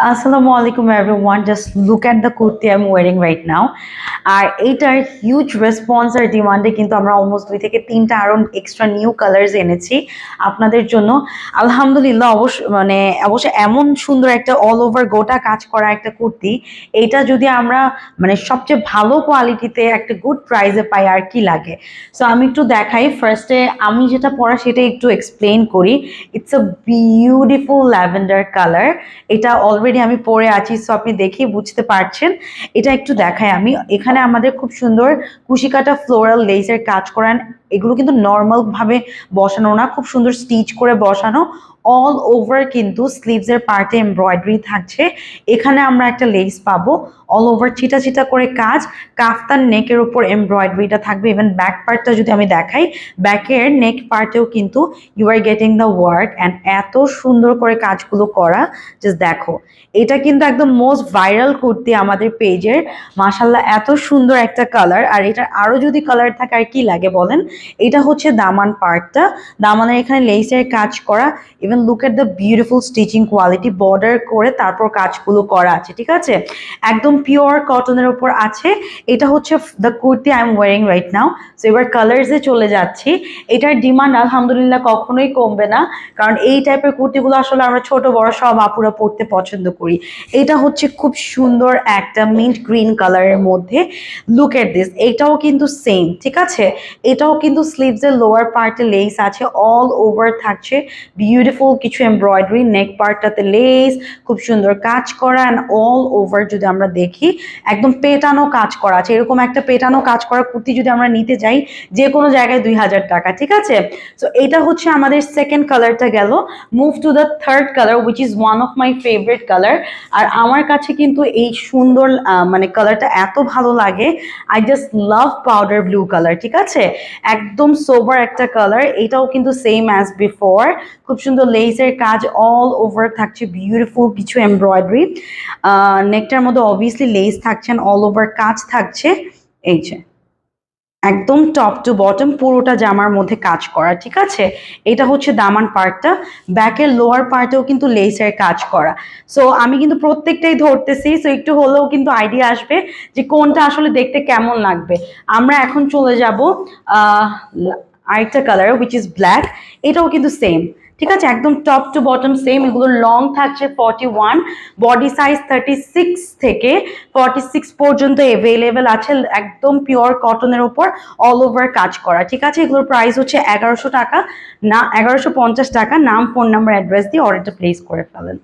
Assalamualaikum everyone. Just look at the kurti I'm wearing right now. আর এইটার huge response আর ডিমান্ডে কিন্তু আমরা almost 2 থেকে 3টা আরো এক্সট্রা নিউ কালার্স এনেছি আপনাদের জন্য। আলহামদুলিল্লাহ অবশ্য এমন সুন্দর একটা অল ওভার গোটা কাজ করা একটা কুর্তি, এইটা যদি আমরা সবচেয়ে ভালো কোয়ালিটিতে একটা গুড প্রাইসে পাই আর কি লাগে। সো আমি একটু দেখাই, ফার্স্টে আমি যেটা পরা সেটা একটু এক্সপ্লেন করি। It's a beautiful lavender colour. এটা অলরেডি আমি পরে আছি, সো আপনি দেখেই বুঝতে পারছেন। এটা একটু দেখাই আমি, এখানে আমাদের খুব সুন্দর কুশিকাটা ফ্লোরাল লেসের কাজ করান। এগুলো কিন্তু নর্মাল ভাবে বসানো না, খুব সুন্দর স্টিচ করে বসানো। অল ওভার কিন্তু স্লিভসের পার্টে এমব্রয়ডারি থাকছে। এখানে আমরা একটা লেস পাবো, অল ওভার ছিটা ছিটা করে কাজ। কাফতান নেকের উপর এমব্রয়ডারিটা থাকবে। ইভেন ব্যাক পার্টটা যদি আমি দেখাই, ব্যাকের নেক পার্টেও কিন্তু you are getting the work and এত সুন্দর করে কাজগুলো করা। জাস্ট দেখো, এটা কিন্তু একদম মোস্ট ভাইরাল কুর্তি আমাদের পেজের। মাশাল্লাহ এত সুন্দর একটা কালার। আর এটার আরো যদি কালার থাকে আর কি লাগে বলেন। এটা হচ্ছে দামান পার্টটা, দামানের এখানে লেসের কাজ করা। Even look at the beautiful stitching quality, border করে তারপর কাজগুলো করা আছে, ঠিক আছে। একদম পিওর কটনের উপর আছে। এটা হচ্ছে the kurti I am wiring right now. So এবার কালার্সে চলে যাচ্ছি। এটার ডিমান্ড আলহামদুলিল্লাহ কখনোই কমবে না, কারণ এই টাইপের কুর্তিগুলো আসলে আমরা ছোট বড় সব আপুরা পরতে পছন্দ করি। এটা হচ্ছে খুব সুন্দর একটা মিন্ট গ্রিন কালারের মধ্যে। লুক এট দিস, এটাও কিন্তু সেম, ঠিক আছে। এটাও কিন্তু স্লিভসের লোয়ার পার্টে লেস আছে, অল ওভার থাকছে বিউটিফুল কিছু এমব্রয়ডারি। নেক পার্টটাতে লেস, খুব সুন্দর কাজ করা অ্যান্ড অল ওভার যদি আমরা দেখি একদম পেটানো কাজ করা আছে। এরকম একটা পেটানো কাজ করা কুর্তি যদি আমরা নিতে যাই যে কোনো জায়গায় 2000 টাকা, ঠিক আছে। সো এটা হচ্ছে আমাদের সেকেন্ড কালারটা গেল। Move to the third colour which is one of my favourite colour. আর আমার কাছে কিন্তু এই সুন্দর কালারটা এত ভালো লাগে। I just love powder blue colour, ঠিক আছে। একদম সোবার একটা কালার। এটাও কিন্তু সেম অ্যাজ বিফোর, খুব সুন্দর লেসের কাজ অল ওভার থাকছে, বিউটিফুল কিছু এমব্রয়ডারি। নেকটার মধ্যে অবভিয়াসলি লেস থাকছেন, অল ওভার কাজ থাকছে। এই যে একদম টপ টু বটম পুরোটা জামার মধ্যে কাজ করা, ঠিক আছে। এটা হচ্ছে দামান পার্টটা। ব্যাকের লোয়ার পার্টেও কিন্তু লেসের কাজ করা। সো আমি কিন্তু প্রত্যেকটাই ধরতেছি, সো একটু হলেও কিন্তু আইডিয়া আসবে যে কোনটা আসলে দেখতে কেমন লাগবে। আমরা এখন চলে যাব আরেকটা কালার উইচ ইজ ব্ল্যাক। এটাও কিন্তু সেম, ঠিক আছে, একদম টপ টু বটম সেম। এগুলো লং থাকছে 41, বডি সাইজ 36 থেকে 46 পর্যন্ত অ্যাভেলেবেল আছে। একদম পিওর কটনের উপর অল ওভার কাজ করা, ঠিক আছে। এগুলোর প্রাইস হচ্ছে 1100 টাকা, না 1150 টাকা। নাম, ফোন নাম্বার, অ্যাড্রেস দিয়ে অর্ডারটা প্লেস করে ফেলেন।